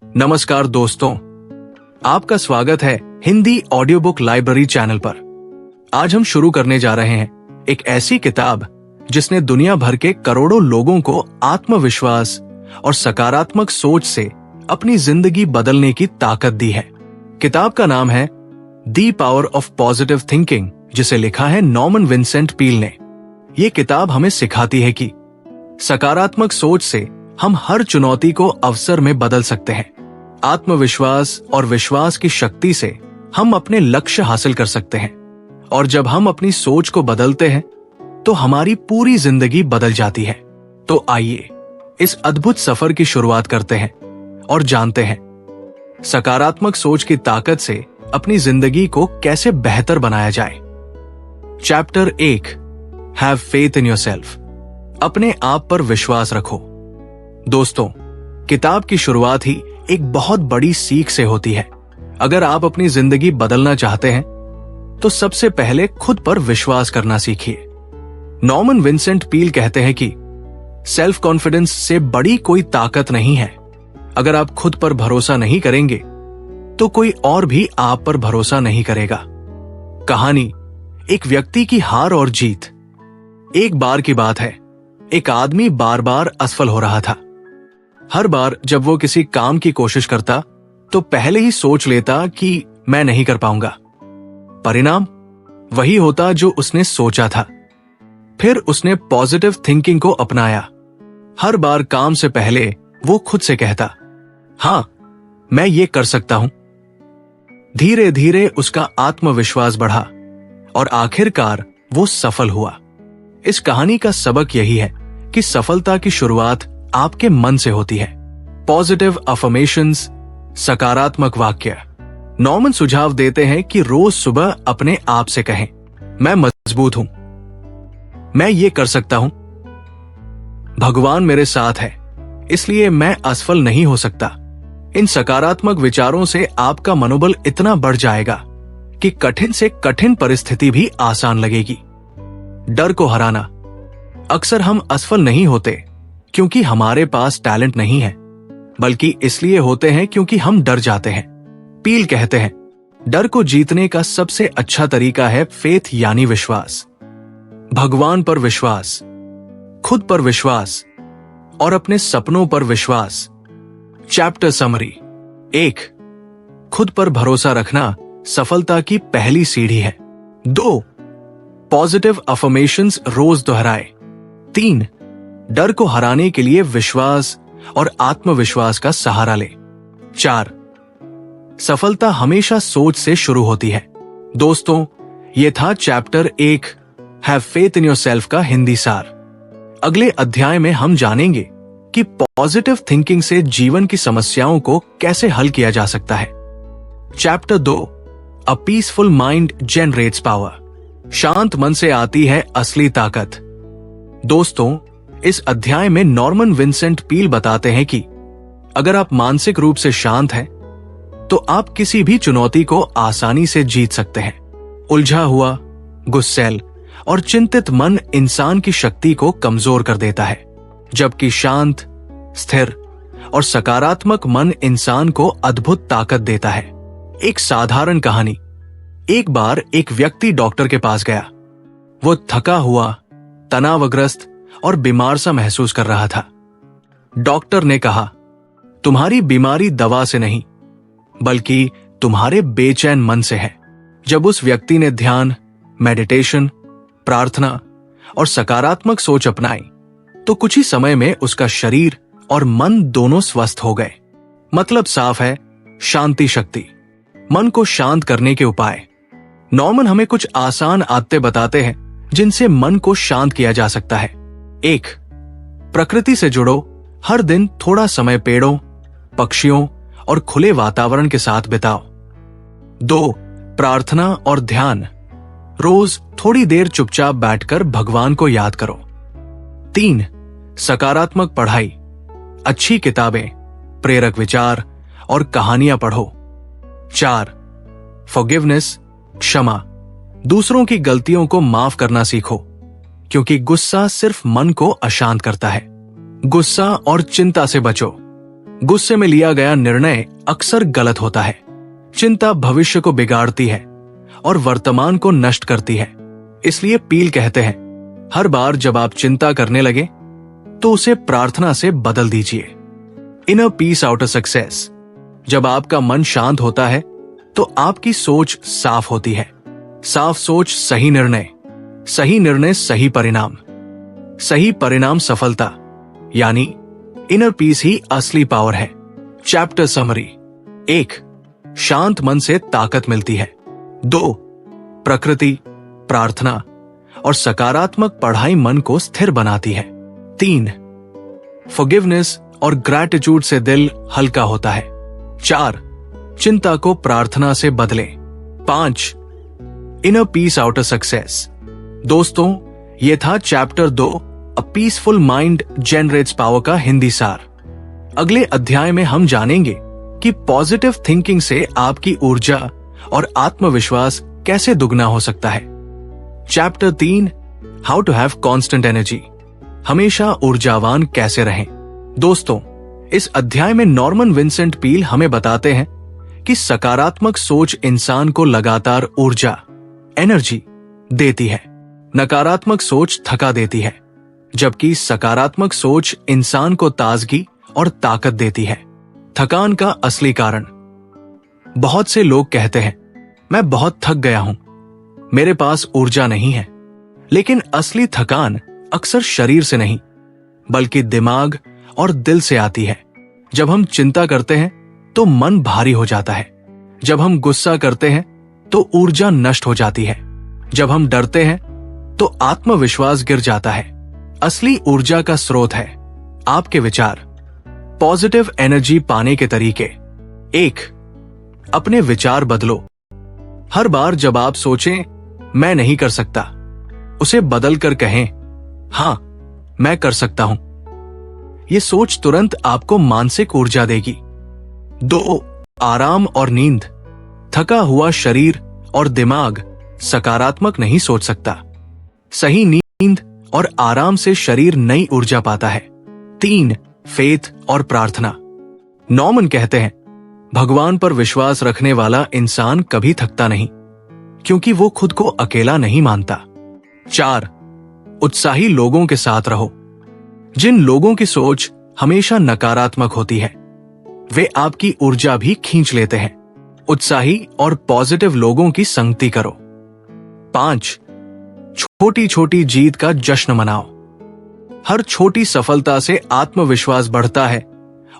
नमस्कार दोस्तों, आपका स्वागत है Hindi audio book library channel पर। आज हम शुरू करने जा रहे हैं एक ऐसी किताब जिसने दुनिया भर के करोड़ों लोगों को आत्मविश्वास और सकारात्मक सोच से अपनी जिंदगी बदलने की ताकत दी है। किताब का नाम है the power of positive thinking, जिसे लिखा है नॉर्मन विंसेंट पील ने। ये किताब हमें सिखाती है कि सकारात्मक सोच से हम हर चुनौती को अवसर में बदल सकते हैं। आत्मविश्वास और विश्वास की शक्ति से हम अपने लक्ष्य हासिल कर सकते हैं, और जब हम अपनी सोच को बदलते हैं तो हमारी पूरी जिंदगी बदल जाती है। तो आइए इस अद्भुत सफर की शुरुआत करते हैं और जानते हैं सकारात्मक सोच की ताकत से अपनी जिंदगी को कैसे बेहतर बनाया जाए। Chapter 1, have faith in yourself, अपने आप पर विश्वास रखो। दोस्तों, किताब की शुरुआत ही एक बहुत बड़ी सीख से होती है। अगर आप अपनी जिंदगी बदलना चाहते हैं तो सबसे पहले खुद पर विश्वास करना सीखिए। नॉर्मन विंसेंट पील कहते हैं कि सेल्फ कॉन्फिडेंस से बड़ी कोई ताकत नहीं है। अगर आप खुद पर भरोसा नहीं करेंगे तो कोई और भी आप पर भरोसा नहीं करेगा। कहानी एक व्यक्ति की हार और जीत। एक बार की बात है, एक आदमी बार बार असफल हो रहा था। हर बार जब वो किसी काम की कोशिश करता तो पहले ही सोच लेता कि मैं नहीं कर पाऊंगा। परिणाम वही होता जो उसने सोचा था। फिर उसने पॉजिटिव थिंकिंग को अपनाया। हर बार काम से पहले वो खुद से कहता, हां, मैं ये कर सकता हूं। धीरे धीरे उसका आत्मविश्वास बढ़ा और आखिरकार वो सफल हुआ। इस कहानी का सबक यही है कि सफलता की शुरुआत आपके मन से होती है। पॉजिटिव अफर्मेशंस, सकारात्मक वाक्य। नॉर्मन सुझाव देते हैं कि रोज सुबह अपने आप से कहें, मैं मजबूत हूं, मैं ये कर सकता हूं, भगवान मेरे साथ है, इसलिए मैं असफल नहीं हो सकता। इन सकारात्मक विचारों से आपका मनोबल इतना बढ़ जाएगा कि कठिन से कठिन परिस्थिति भी आसान लगेगी। डर को हराना। अक्सर हम असफल नहीं होते क्योंकि हमारे पास टैलेंट नहीं है, बल्कि इसलिए होते हैं क्योंकि हम डर जाते हैं। पील कहते हैं, डर को जीतने का सबसे अच्छा तरीका है फेथ यानी विश्वास। भगवान पर विश्वास, खुद पर विश्वास और अपने सपनों पर विश्वास। Chapter summary. 1, खुद पर भरोसा रखना सफलता की पहली सीढ़ी है। 2, पॉजिटिव अफर्मेशंस रोज दोहराए। 3, डर को हराने के लिए विश्वास और आत्मविश्वास का सहारा ले। 4, सफलता हमेशा सोच से शुरू होती है। दोस्तों, ये था chapter 1, have faith in yourself का हिंदी सार। अगले अध्याय में हम जानेंगे कि पॉजिटिव थिंकिंग से जीवन की समस्याओं को कैसे हल किया जा सकता है। Chapter 2, a peaceful mind generates power, शांत मन से आती है असली ताकत। दोस्तों, इस अध्याय में नॉर्मन विंसेंट पील बताते हैं कि अगर आप मानसिक रूप से शांत हैं तो आप किसी भी चुनौती को आसानी से जीत सकते हैं। उलझा हुआ, गुस्सैल और चिंतित मन इंसान की शक्ति को कमजोर कर देता है, जबकि शांत, स्थिर और सकारात्मक मन इंसान को अद्भुत ताकत देता है। एक साधारण कहानी। एक बार एक व्यक्ति डॉक्टर के पास गया। वो थका हुआ, तनावग्रस्त और बीमार सा महसूस कर रहा था। डॉक्टर ने कहा, तुम्हारी बीमारी दवा से नहीं बल्कि तुम्हारे बेचैन मन से है। जब उस व्यक्ति ने ध्यान, मेडिटेशन, प्रार्थना और सकारात्मक सोच अपनाई तो कुछ ही समय में उसका शरीर और मन दोनों स्वस्थ हो गए। मतलब साफ है, शांति शक्ति। मन को शांत करने के उपाय। नॉर्मन हमें कुछ आसान आदतें बताते हैं जिनसे मन को शांत किया जा सकता है। 1, प्रकृति से जुड़ो। हर दिन थोड़ा समय पेड़ों, पक्षियों और खुले वातावरण के साथ बिताओ। 2, प्रार्थना और ध्यान। रोज थोड़ी देर चुपचाप बैठकर भगवान को याद करो। 3, सकारात्मक पढ़ाई। अच्छी किताबें, प्रेरक विचार और कहानियां पढ़ो। 4, फॉरगिवनेस, क्षमा। दूसरों की गलतियों को माफ करना सीखो, क्योंकि गुस्सा सिर्फ मन को अशांत करता है। गुस्सा और चिंता से बचो। गुस्से में लिया गया निर्णय अक्सर गलत होता है। चिंता भविष्य को बिगाड़ती है और वर्तमान को नष्ट करती है। इसलिए पील कहते हैं, हर बार जब आप चिंता करने लगे तो उसे प्रार्थना से बदल दीजिए। Inner peace outer success. जब आपका मन शांत होता है तो आपकी सोच साफ होती है। साफ सोच सही निर्णय सही परिणाम सफलता, यानी इनर पीस ही असली पावर है। Chapter summary. 1. शांत मन से ताकत मिलती है। 2. प्रकृति, प्रार्थना और सकारात्मक पढ़ाई मन को स्थिर बनाती है। 3. फॉरगिवनेस और ग्रैटिट्यूड से दिल हल्का होता है। 4. चिंता को प्रार्थना से बदलें। 5. Inner peace outer success. दोस्तों, ये था chapter 2 a peaceful mind generates power का हिंदी सार। अगले अध्याय में हम जानेंगे कि पॉजिटिव थिंकिंग से आपकी ऊर्जा और आत्मविश्वास कैसे दुगना हो सकता है। Chapter 3 how to have constant energy. हमेशा ऊर्जावान कैसे रहें। दोस्तों, इस अध्याय में नॉर्मन विंसेंट पील हमें बताते हैं कि सकारात्मक सोच इंसान को लगातार ऊर्जा एनर्जी देती है। नकारात्मक सोच थका देती है, जबकि सकारात्मक सोच इंसान को ताजगी और ताकत देती है। थकान का असली कारण। बहुत से लोग कहते हैं, मैं बहुत थक गया हूं, मेरे पास ऊर्जा नहीं है। लेकिन असली थकान अक्सर शरीर से नहीं, बल्कि दिमाग और दिल से आती है। जब हम चिंता करते हैं तो मन भारी हो जाता है। जब हम गुस्सा करते हैं तो ऊर्जा नष्ट हो जाती है। जब हम डरते हैं तो आत्मविश्वास गिर जाता है। असली ऊर्जा का स्रोत है आपके विचार। पॉजिटिव एनर्जी पाने के तरीके। 1. अपने विचार बदलो। हर बार जब आप सोचें मैं नहीं कर सकता, उसे बदल कर कहें हां, मैं कर सकता हूं। यह सोच तुरंत आपको मानसिक ऊर्जा देगी। 2. आराम और नींद। थका हुआ शरीर और दिमाग सकारात्मक नहीं सोच सकता। सही नींद और आराम से शरीर नई ऊर्जा पाता है। 3. फेथ और प्रार्थना। नॉर्मन कहते हैं, भगवान पर विश्वास रखने वाला इंसान कभी थकता नहीं, क्योंकि वो खुद को अकेला नहीं मानता। 4. उत्साही लोगों के साथ रहो। जिन लोगों की सोच हमेशा नकारात्मक होती है, वे आपकी ऊर्जा भी खींच लेते हैं। उत्साही और पॉजिटिव लोगों की संगति करो। 5. छोटी छोटी जीत का जश्न मनाओ। हर छोटी सफलता से आत्मविश्वास बढ़ता है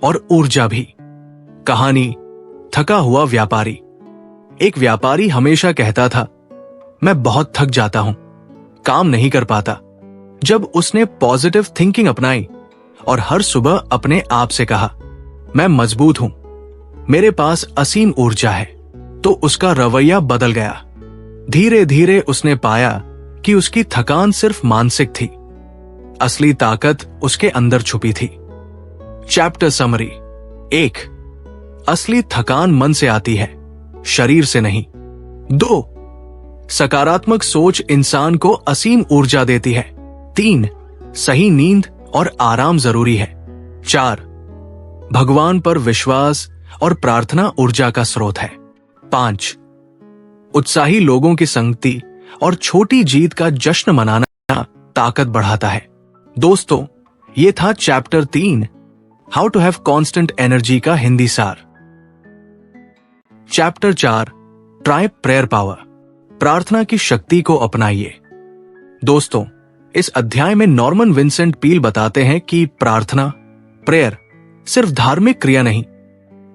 और ऊर्जा भी। कहानी थका हुआ व्यापारी। एक व्यापारी हमेशा कहता था, मैं बहुत थक जाता हूं, काम नहीं कर पाता। जब उसने पॉजिटिव थिंकिंग अपनाई और हर सुबह अपने आप से कहा, मैं मजबूत हूं, मेरे पास असीम ऊर्जा है, तो उसका रवैया बदल गया। धीरे धीरे उसने पाया कि उसकी थकान सिर्फ मानसिक थी, असली ताकत उसके अंदर छुपी थी। Chapter summary. 1. असली थकान मन से आती है, शरीर से नहीं। 2. सकारात्मक सोच इंसान को असीम ऊर्जा देती है। 3. सही नींद और आराम जरूरी है। 4. भगवान पर विश्वास और प्रार्थना ऊर्जा का स्रोत है। 5. उत्साही लोगों की संगति और छोटी जीत का जश्न मनाना ताकत बढ़ाता है। दोस्तों, ये था chapter 3 how to have constant energy का हिंदी सार। Chapter 4 try prayer power. प्रार्थना की शक्ति को अपनाइए। दोस्तों, इस अध्याय में नॉर्मन विंसेंट पील बताते हैं कि प्रार्थना प्रेयर सिर्फ धार्मिक क्रिया नहीं,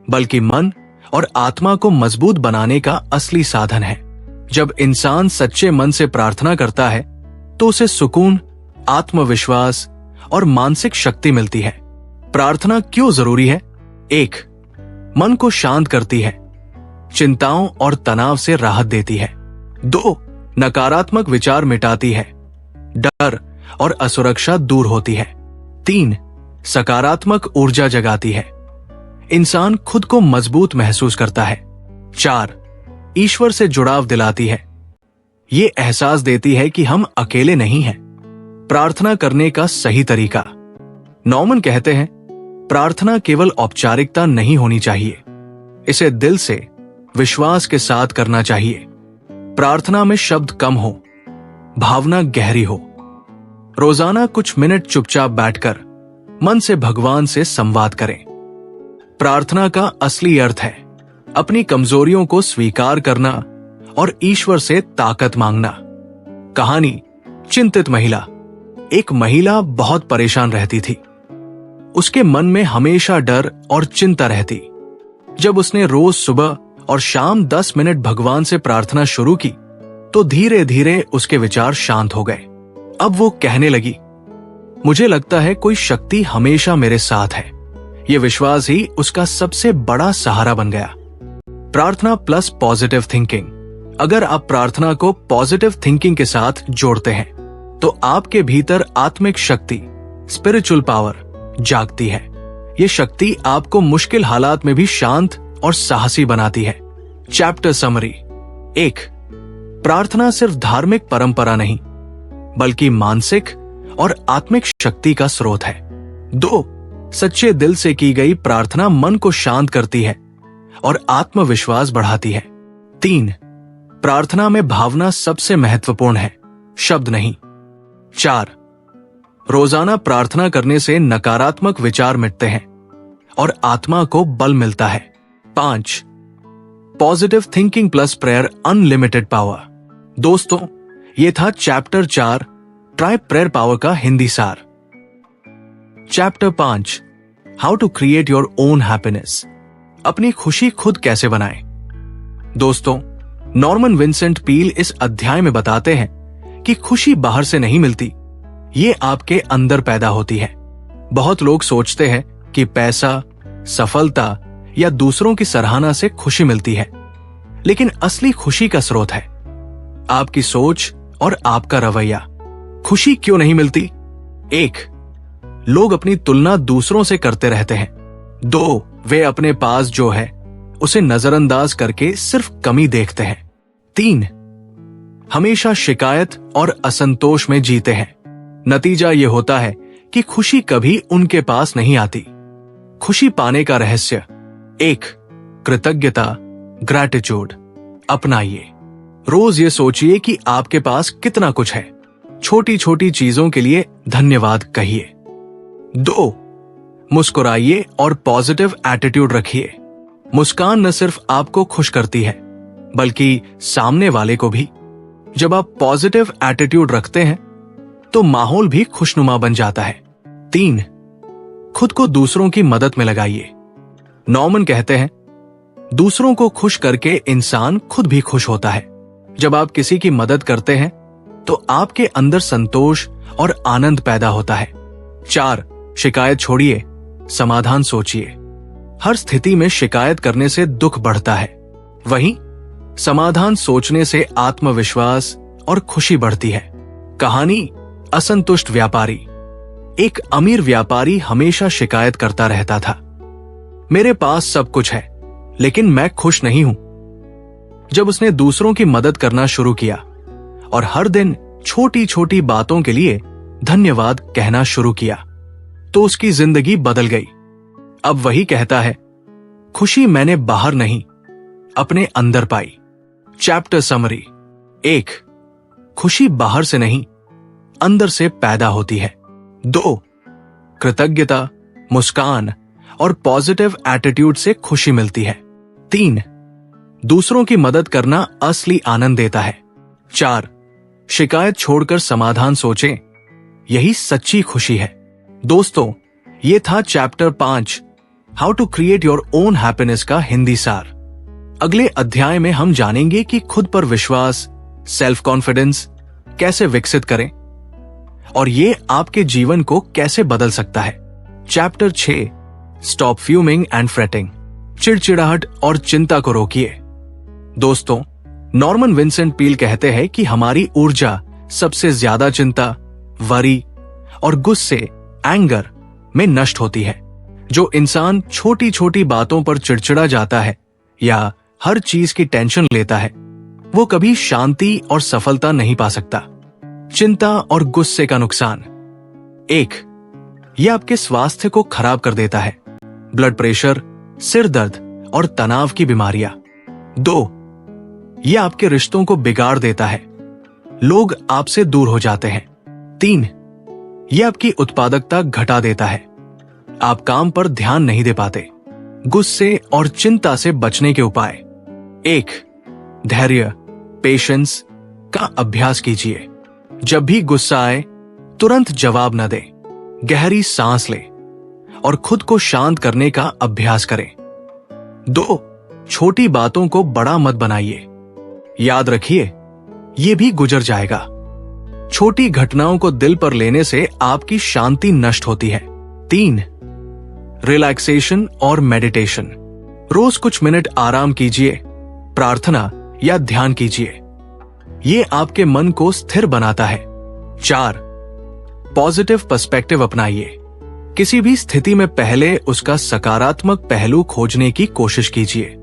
बल्कि मन और आत्मा को मजबूत बनाने का असली साधन है। जब इंसान सच्चे मन से प्रार्थना करता है तो उसे सुकून, आत्मविश्वास और मानसिक शक्ति मिलती है। प्रार्थना क्यों जरूरी है? 1. मन को शांत करती है, चिंताओं और तनाव से राहत देती है। 2. नकारात्मक विचार मिटाती है, डर और असुरक्षा दूर होती है। 3. सकारात्मक ऊर्जा जगाती है, इंसान खुद को मजबूत महसूस करता है। 4. ईश्वर से जुड़ाव दिलाती है, ये एहसास देती है कि हम अकेले नहीं हैं। प्रार्थना करने का सही तरीका। नॉर्मन कहते हैं, प्रार्थना केवल औपचारिकता नहीं होनी चाहिए, इसे दिल से विश्वास के साथ करना चाहिए। प्रार्थना में शब्द कम हो, भावना गहरी हो। रोजाना कुछ मिनट चुपचाप बैठकर मन से भगवान से संवाद करें। प्रार्थना का असली अर्थ है अपनी कमजोरियों को स्वीकार करना और ईश्वर से ताकत मांगना। कहानी, चिंतित महिला। एक महिला बहुत परेशान रहती थी। उसके मन में हमेशा डर और चिंता रहती। जब उसने रोज सुबह और शाम 10 मिनट भगवान से प्रार्थना शुरू की तो धीरे धीरे उसके विचार शांत हो गए। अब वो कहने लगी, मुझे लगता है कोई शक्ति हमेशा मेरे साथ है। ये विश्वास ही उसका सबसे बड़ा सहारा बन गया। प्रार्थना प्लस पॉजिटिव थिंकिंग। अगर आप प्रार्थना को पॉजिटिव थिंकिंग के साथ जोड़ते हैं तो आपके भीतर आत्मिक शक्ति, स्पिरिचुअल पावर जागती है। ये शक्ति आपको मुश्किल हालात में भी शांत और साहसी बनाती है। Chapter summary. 1. प्रार्थना सिर्फ धार्मिक परंपरा नहीं बल्कि मानसिक और आत्मिक शक्ति का स्रोत है। 2. सच्चे दिल से की गई प्रार्थना मन को शांत करती है और आत्मविश्वास बढ़ाती है। 3. प्रार्थना में भावना सबसे महत्वपूर्ण है, शब्द नहीं। 4. रोजाना प्रार्थना करने से नकारात्मक विचार मिटते हैं और आत्मा को बल मिलता है। 5. Positive thinking plus prayer, unlimited power. दोस्तों, ये था चैप्टर 4 ट्राई प्रेयर पावर का हिंदी सार। Chapter 5 how to create your own happiness. अपनी खुशी खुद कैसे बनाएं। दोस्तों, नॉर्मन विंसेंट पील इस अध्याय में बताते हैं कि खुशी बाहर से नहीं मिलती, ये आपके अंदर पैदा होती है। बहुत लोग सोचते हैं कि पैसा, सफलता या दूसरों की सराहना से खुशी मिलती है, लेकिन असली खुशी का स्रोत है आपकी सोच और आपका रवैया। खुशी क्यों नहीं मिलती? 1. लोग अपनी तुलना दूसरों से करते रहते हैं। 2. वे अपने पास जो है उसे नजरअंदाज करके सिर्फ कमी देखते हैं। 3. हमेशा शिकायत और असंतोष में जीते हैं। नतीजा ये होता है कि खुशी कभी उनके पास नहीं आती। खुशी पाने का रहस्य 1. कृतज्ञता, ग्रैटिट्यूड अपनाइए। रोज ये सोचिए कि आपके पास कितना कुछ है। छोटी छोटी चीजों के लिए धन्यवाद कहिए। 2. मुस्कुराइए और पॉजिटिव एटीट्यूड रखिए। मुस्कान न सिर्फ आपको खुश करती है बल्कि सामने वाले को भी। जब आप पॉजिटिव एटीट्यूड रखते हैं तो माहौल भी खुशनुमा बन जाता है। 3. खुद को दूसरों की मदद में लगाइए। नॉर्मन कहते हैं, दूसरों को खुश करके इंसान खुद भी खुश होता है। जब आप किसी की मदद करते हैं तो आपके अंदर संतोष और आनंद पैदा होता है। 4. शिकायत छोड़िए, समाधान सोचिए। हर स्थिति में शिकायत करने से दुख बढ़ता है, वहीं समाधान सोचने से आत्मविश्वास और खुशी बढ़ती है। कहानी, असंतुष्ट व्यापारी। एक अमीर व्यापारी हमेशा शिकायत करता रहता था, मेरे पास सब कुछ है लेकिन मैं खुश नहीं हूं। जब उसने दूसरों की मदद करना शुरू किया और हर दिन छोटी छोटी बातों के लिए धन्यवाद कहना शुरू किया तो उसकी जिंदगी बदल गई। अब वही कहता है, खुशी मैंने बाहर नहीं अपने अंदर पाई। Chapter summary. 1. खुशी बाहर से नहीं अंदर से पैदा होती है। 2. कृतज्ञता, मुस्कान और पॉजिटिव एटीट्यूड से खुशी मिलती है। 3. दूसरों की मदद करना असली आनंद देता है। 4. शिकायत छोड़कर समाधान सोचें, यही सच्ची खुशी है। दोस्तों, ये था chapter 5 how to create your own happiness का हिंदी सार। अगले अध्याय में हम जानेंगे कि खुद पर विश्वास, सेल्फ कॉन्फिडेंस कैसे विकसित करें और ये आपके जीवन को कैसे बदल सकता है। Chapter 6 stop fuming and fretting. चिड़चिड़ाहट और चिंता को रोकिए। दोस्तों, नॉर्मन विंसेंट पील कहते हैं कि हमारी ऊर्जा सबसे ज्यादा चिंता, वरी और गुस्से, एंगर में नष्ट होती है। जो इंसान छोटी छोटी बातों पर चिड़चिड़ा जाता है या हर चीज की टेंशन लेता है वो कभी शांति और सफलता नहीं पा सकता। चिंता और गुस्से का नुकसान। 1. यह आपके स्वास्थ्य को खराब कर देता है। ब्लड प्रेशर, सिर दर्द और तनाव की बीमारियां। 2, ये आपके रिश्तों को बिगाड़ देता है, लोग आपसे दूर हो जाते हैं। 3, ये आपकी उत्पादकता घटा देता है, आप काम पर ध्यान नहीं दे पाते। गुस्से और चिंता से बचने के उपाय। 1, धैर्य, पेशेंस का अभ्यास कीजिए। जब भी गुस्सा आए तुरंत जवाब न दें, गहरी सांस लें और खुद को शांत करने का अभ्यास करें। 2, छोटी बातों को बड़ा मत बनाइए, याद रखिए ये भी गुजर जाएगा। छोटी घटनाओं को दिल पर लेने से आपकी शांति नष्ट होती है। 3, रिलैक्सेशन और मेडिटेशन। रोज कुछ मिनट आराम कीजिए, प्रार्थना या ध्यान कीजिए, ये आपके मन को स्थिर बनाता है। 4, पॉजिटिव पर्सपेक्टिव अपनाइए। किसी भी स्थिति में पहले उसका सकारात्मक पहलू खोजने की कोशिश कीजिए।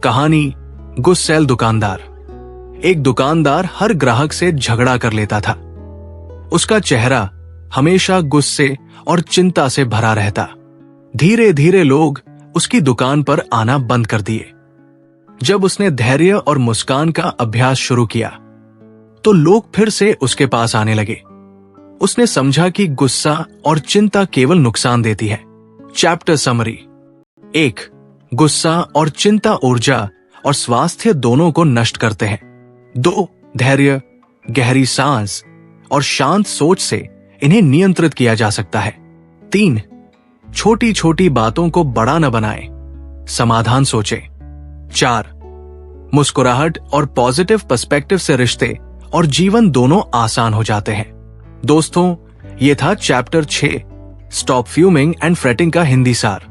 कहानी गुस्सैल दुकानदार। एक दुकानदार हर ग्राहक से झगड़ा कर लेता था। उसका चेहरा हमेशा गुस्से और चिंता से भरा रहता। धीरे धीरे लोग उसकी दुकान पर आना बंद कर दिए। जब उसने धैर्य और मुस्कान का अभ्यास शुरू किया तो लोग फिर से उसके पास आने लगे। उसने समझा कि गुस्सा और चिंता केवल नुकसान देती है। Chapter summary. 1, गुस्सा और चिंता ऊर्जा और स्वास्थ्य दोनों को नष्ट करते हैं। 2, धैर्य, गहरी सांस और शांत सोच से इन्हें नियंत्रित किया जा सकता है। 3, छोटी छोटी बातों को बड़ा न बनाएं, समाधान सोचें। 4, मुस्कुराहट और पॉजिटिव पर्सपेक्टिव से रिश्ते और जीवन दोनों आसान हो जाते हैं। दोस्तों, ये था chapter 6 stop fuming and fretting का हिंदी सार।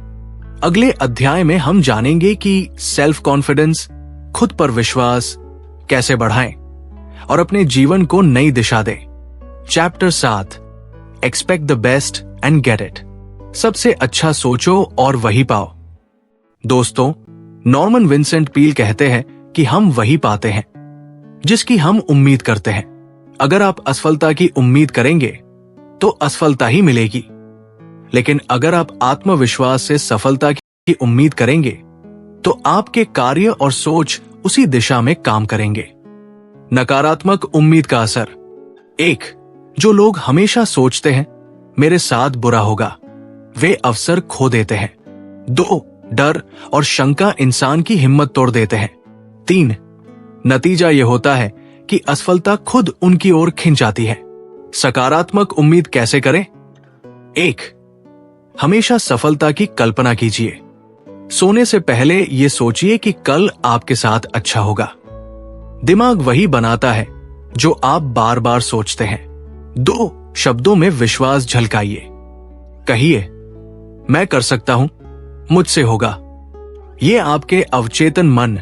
अगले अध्याय में हम जानेंगे कि सेल्फ कॉन्फिडेंस, खुद पर विश्वास कैसे बढ़ाएं और अपने जीवन को नई दिशा दें। Chapter 7 expect the best and get it. सबसे अच्छा सोचो और वही पाओ। दोस्तों, नॉर्मन विंसेंट पील कहते हैं कि हम वही पाते हैं जिसकी हम उम्मीद करते हैं। अगर आप असफलता की उम्मीद करेंगे तो असफलता ही मिलेगी, लेकिन अगर आप आत्मविश्वास से सफलता की उम्मीद करेंगे तो आपके कार्य और सोच उसी दिशा में काम करेंगे। नकारात्मक उम्मीद का असर। 1, जो लोग हमेशा सोचते हैं मेरे साथ बुरा होगा, वे अवसर खो देते हैं। 2, डर और शंका इंसान की हिम्मत तोड़ देते हैं। 3, नतीजा यह होता है कि असफलता खुद उनकी ओर खिंच आती है। सकारात्मक उम्मीद कैसे करें? 1, हमेशा सफलता की कल्पना कीजिए। सोने से पहले यह सोचिए कि कल आपके साथ अच्छा होगा। दिमाग वही बनाता है जो आप बार बार सोचते हैं। 2, शब्दों में विश्वास झलकाइए। कहिए, मैं कर सकता हूं, मुझसे होगा। यह आपके अवचेतन मन,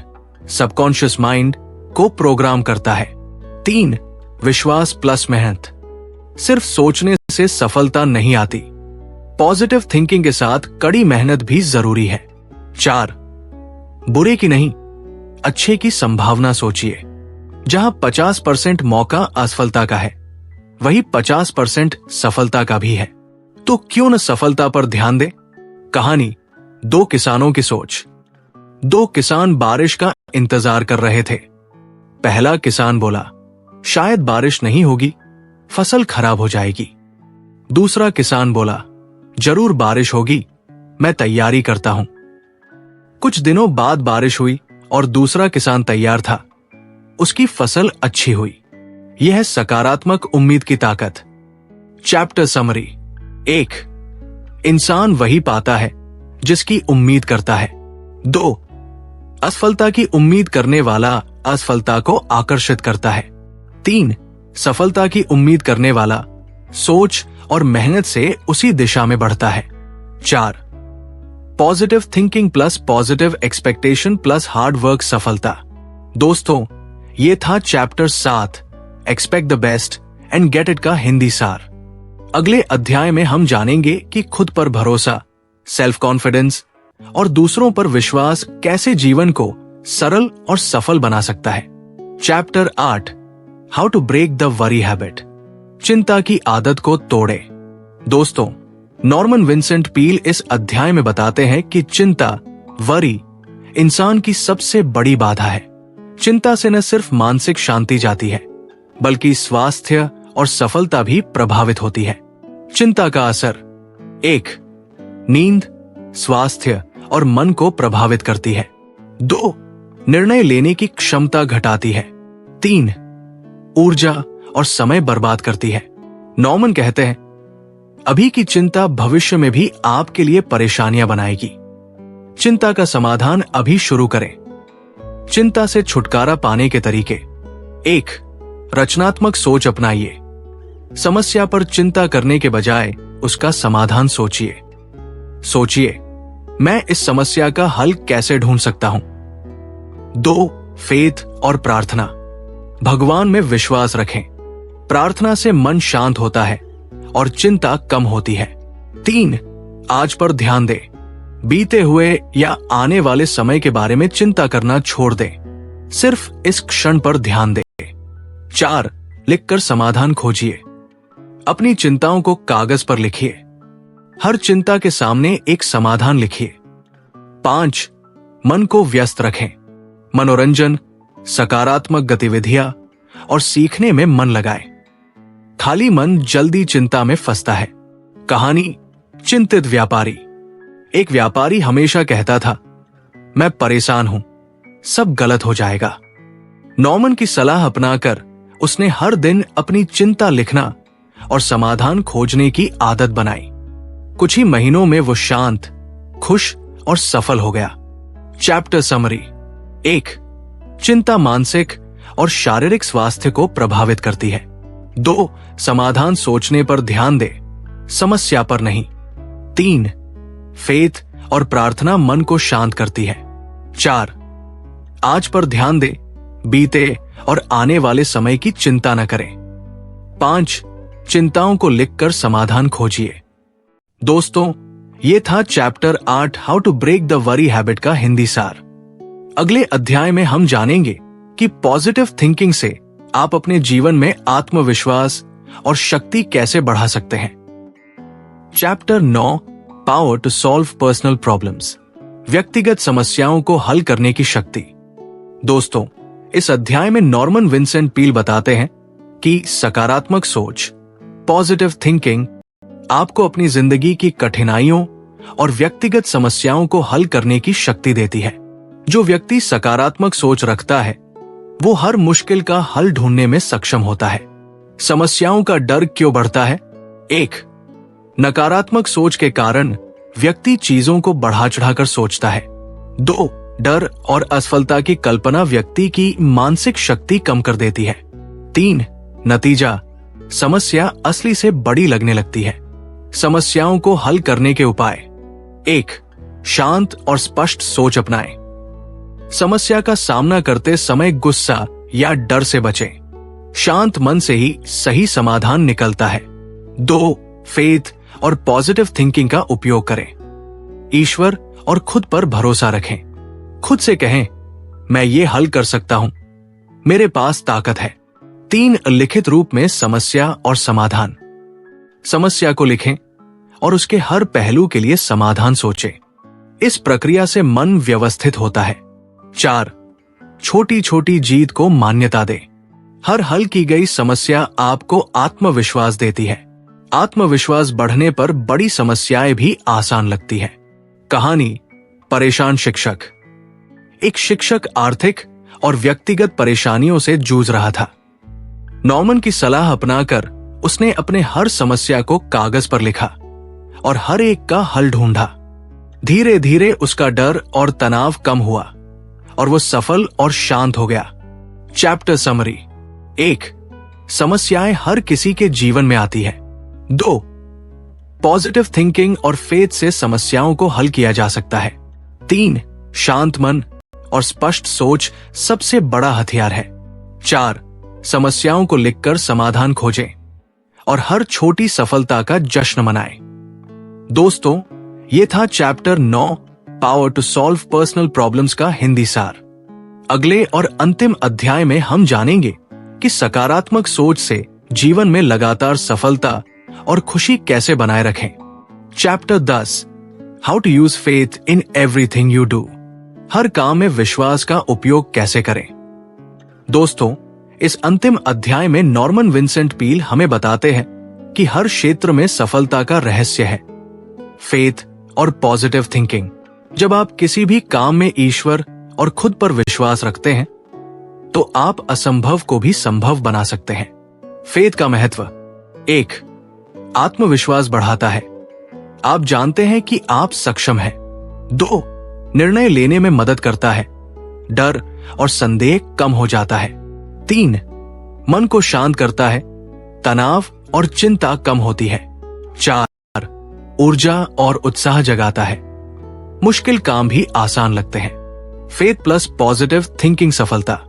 सबकॉन्शियस माइंड को प्रोग्राम करता है। 3, विश्वास प्लस मेहनत। सिर्फ सोचने से सफलता नहीं आती, पॉजिटिव थिंकिंग के साथ कड़ी मेहनत भी जरूरी है। 4, बुरे की नहीं, अच्छे की संभावना सोचिए। जहां 50% मौका असफलता का है, वही 50% सफलता का भी है। तो क्यों न सफलता पर ध्यान दें। कहानी 2 किसानों की सोच। 2 किसान बारिश का इंतजार कर रहे थे। पहला किसान बोला, शायद बारिश नहीं होगी, फसल खराब हो जाएगी। दूसरा किसान बोला, जरूर बारिश होगी, मैं तैयारी करता हूं। कुछ दिनों बाद बारिश हुई और दूसरा किसान तैयार था, उसकी फसल अच्छी हुई। यह है सकारात्मक उम्मीद की ताकत। Chapter summary. 1, इंसान वही पाता है जिसकी उम्मीद करता है। 2, असफलता की उम्मीद करने वाला असफलता को आकर्षित करता है। 3, सफलता की उम्मीद करने वाला सोच और मेहनत से उसी दिशा में बढ़ता है। 4, positive thinking plus positive expectation plus hard work सफलता। दोस्तों, ये था chapter 7 expect the best and get it का हिंदी सार। अगले अध्याय में हम जानेंगे कि खुद पर भरोसा, सेल्फ कॉन्फिडेंस और दूसरों पर विश्वास कैसे जीवन को सरल और सफल बना सकता है। Chapter 8 how to break the worry habit. चिंता की आदत को तोड़े। दोस्तों, नॉर्मन विंसेंट पील इस अध्याय में बताते हैं कि चिंता, वरी, इंसान की सबसे बड़ी बाधा है। चिंता से न सिर्फ मानसिक शांति जाती है, बल्कि स्वास्थ्य और सफलता भी प्रभावित होती है। चिंता का असर: 1. नींद, स्वास्थ्य और मन को प्रभावित करती है। 2. निर्णय लेने की क्षमता घटाती है। 3. ऊर्जा और समय बर्बाद करती है। नॉर्मन कहते हैं, अभी की चिंता भविष्य में भी आपके लिए परेशानियां बनाएगी। चिंता का समाधान अभी शुरू करें। चिंता से छुटकारा पाने के तरीके: 1. रचनात्मक सोच अपनाइए। समस्या पर चिंता करने के बजाय उसका समाधान सोचिए। सोचिए, मैं इस समस्या का हल कैसे ढूंढ सकता हूं। 2. फेथ और प्रार्थना। भगवान में विश्वास रखें। प्रार्थना से मन शांत होता है और चिंता कम होती है। 3. आज पर ध्यान दें। बीते हुए या आने वाले समय के बारे में चिंता करना छोड़ दें। सिर्फ इस क्षण पर ध्यान दें। 4. लिखकर समाधान खोजिए। अपनी चिंताओं को कागज पर लिखिए। हर चिंता के सामने एक समाधान लिखिए। 5. मन को व्यस्त रखें। मनोरंजन, सकारात्मक गतिविधियां और सीखने में मन लगाएं। खाली मन जल्दी चिंता में फंसता है। कहानी: चिंतित व्यापारी। एक व्यापारी हमेशा कहता था, मैं परेशान हूं, सब गलत हो जाएगा। नॉर्मन की सलाह अपनाकर उसने हर दिन अपनी चिंता लिखना और समाधान खोजने की आदत बनाई। कुछ ही महीनों में वो शांत, खुश और सफल हो गया। Chapter summary: 1. चिंता मानसिक और शारीरिक स्वास्थ्य को प्रभावित करती है। 2. समाधान सोचने पर ध्यान दे, समस्या पर नहीं। 3. फेथ और प्रार्थना मन को शांत करती है। 4. आज पर ध्यान दे, बीते और आने वाले समय की चिंता न करें। 5. चिंताओं को लिखकर समाधान खोजिए। दोस्तों, ये था chapter 8 how to break the worry habit का हिंदी सार। अगले अध्याय में हम जानेंगे कि पॉजिटिव थिंकिंग से आप अपने जीवन में आत्मविश्वास और शक्ति कैसे बढ़ा सकते हैं। Chapter 9 power to solve personal problems, व्यक्तिगत समस्याओं को हल करने की शक्ति। दोस्तों, इस अध्याय में नॉर्मन विंसेंट पील बताते हैं कि सकारात्मक सोच, पॉजिटिव थिंकिंग आपको अपनी जिंदगी की कठिनाइयों और व्यक्तिगत समस्याओं को हल करने की शक्ति देती है। जो व्यक्ति सकारात्मक सोच रखता है वो हर मुश्किल का हल ढूंढने में सक्षम होता है। समस्याओं का डर क्यों बढ़ता है? 1. नकारात्मक सोच के कारण व्यक्ति चीजों को बढ़ा चढ़ाकर सोचता है। 2. डर और असफलता की कल्पना व्यक्ति की मानसिक शक्ति कम कर देती है। 3. नतीजा: समस्या असली से बड़ी लगने लगती है। समस्याओं को हल करने के उपाय: 1. शांत और स्पष्ट सोच अपनाएं। समस्या का सामना करते समय गुस्सा या डर से बचें। शांत मन से ही सही समाधान निकलता है। 2. फेथ और पॉजिटिव थिंकिंग का उपयोग करें। ईश्वर और खुद पर भरोसा रखें। खुद से कहें, मैं ये हल कर सकता हूं, मेरे पास ताकत है। 3. लिखित रूप में समस्या और समाधान। समस्या को लिखें और उसके हर पहलू के लिए समाधान सोचें। इस प्रक्रिया से मन व्यवस्थित होता है। 4. छोटी छोटी जीत को मान्यता दें। हर हल की गई समस्या आपको आत्मविश्वास देती है। आत्मविश्वास बढ़ने पर बड़ी समस्याएं भी आसान लगती है। कहानी: परेशान शिक्षक। एक शिक्षक आर्थिक और व्यक्तिगत परेशानियों से जूझ रहा था। नॉर्मन की सलाह अपनाकर उसने अपने हर समस्या को कागज पर लिखा और हर एक का हल ढूंढा। धीरे धीरे उसका डर और तनाव कम हुआ और वो सफल और शांत हो गया। Chapter summary: 1. समस्याएं हर किसी के जीवन में आती है। 2. पॉजिटिव थिंकिंग और फेथ से समस्याओं को हल किया जा सकता है। 3. शांत मन और स्पष्ट सोच सबसे बड़ा हथियार है। 4. समस्याओं को लिखकर समाधान खोजें और हर छोटी सफलता का जश्न मनाएं। दोस्तों, ये था chapter 9 power to solve personal problems का हिंदी सार। अगले और अंतिम अध्याय में हम जानेंगे कि सकारात्मक सोच से जीवन में लगातार सफलता और खुशी कैसे बनाए रखें। Chapter 10 how to use faith in everything you do. हर काम में विश्वास का उपयोग कैसे करें। दोस्तों, इस अंतिम अध्याय में नॉर्मन विंसेंट पील हमें बताते हैं कि हर क्षेत्र में सफलता का रहस्य है फेथ और पॉजिटिव थिंकिंग। जब आप किसी भी काम में ईश्वर और खुद पर विश्वास रखते हैं तो आप असंभव को भी संभव बना सकते हैं। फेथ का महत्व। 1. आत्मविश्वास बढ़ाता है। आप जानते हैं कि आप सक्षम हैं। 2. निर्णय लेने में मदद करता है। डर और संदेह कम हो जाता है। 3. मन को शांत करता है। तनाव और चिंता कम होती है। 4. ऊर्जा और उत्साह जगाता है। मुश्किल काम भी आसान लगते हैं। फेथ प्लस पॉजिटिव थिंकिंग सफलता।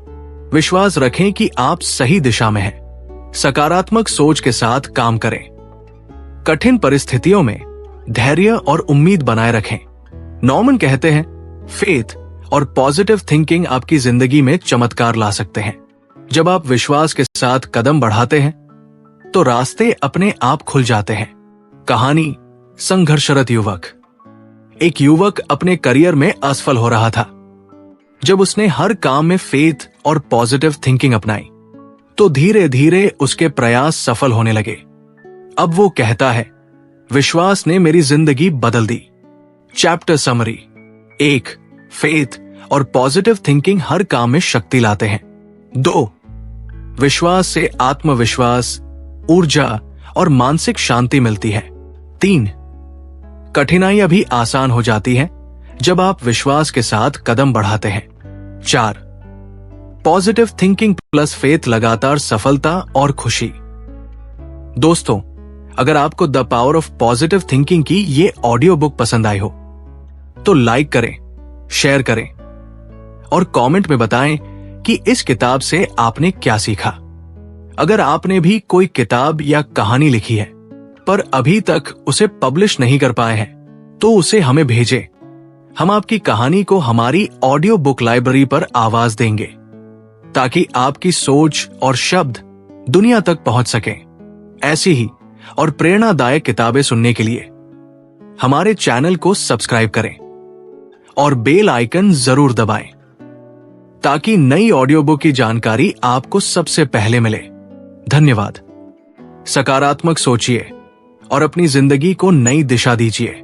विश्वास रखें कि आप सही दिशा में हैं। सकारात्मक सोच के साथ काम करें। कठिन परिस्थितियों में धैर्य और उम्मीद बनाए रखें। नॉर्मन कहते हैं, फेथ और पॉजिटिव थिंकिंग आपकी जिंदगी में चमत्कार ला सकते हैं। जब आप विश्वास के साथ कदम बढ़ाते हैं तो रास्ते अपने आप खुल जाते हैं। कहानी संघर्षरत युवक। एक युवक अपने करियर में असफल हो रहा था। जब उसने हर काम में फेथ और पॉजिटिव थिंकिंग अपनाई तो धीरे धीरे उसके प्रयास सफल होने लगे। अब वो कहता है, विश्वास ने मेरी जिंदगी बदल दी। Chapter summary. 1. फेथ और पॉजिटिव थिंकिंग हर काम में शक्ति लाते हैं। 2. विश्वास से आत्मविश्वास, ऊर्जा और मानसिक शांति मिलती है। 3. कठिनाइयां भी आसान हो जाती हैं जब आप विश्वास के साथ कदम बढ़ाते हैं। 4. पॉजिटिव थिंकिंग प्लस फेथ लगातार सफलता और खुशी। दोस्तों, अगर आपको the power of positive thinking की ये ऑडियो बुक पसंद आई हो तो लाइक करें, शेयर करें और कमेंट में बताएं कि इस किताब से आपने क्या सीखा। अगर आपने भी कोई किताब या कहानी लिखी है पर अभी तक उसे पब्लिश नहीं कर पाए हैं तो उसे हमें भेजें। हम आपकी कहानी को हमारी ऑडियो बुक लाइब्रेरी पर आवाज देंगे ताकि आपकी सोच और शब्द दुनिया तक पहुंच सकें। ऐसी ही और प्रेरणादायक किताबें सुनने के लिए हमारे चैनल को सब्सक्राइब करें और बेल आइकन जरूर दबाएं ताकि नई ऑडियो बुक की जानकारी आपको सबसे पहले मिले। धन्यवाद। सकारात्मक सोचिए और अपनी जिंदगी को नई दिशा दीजिए।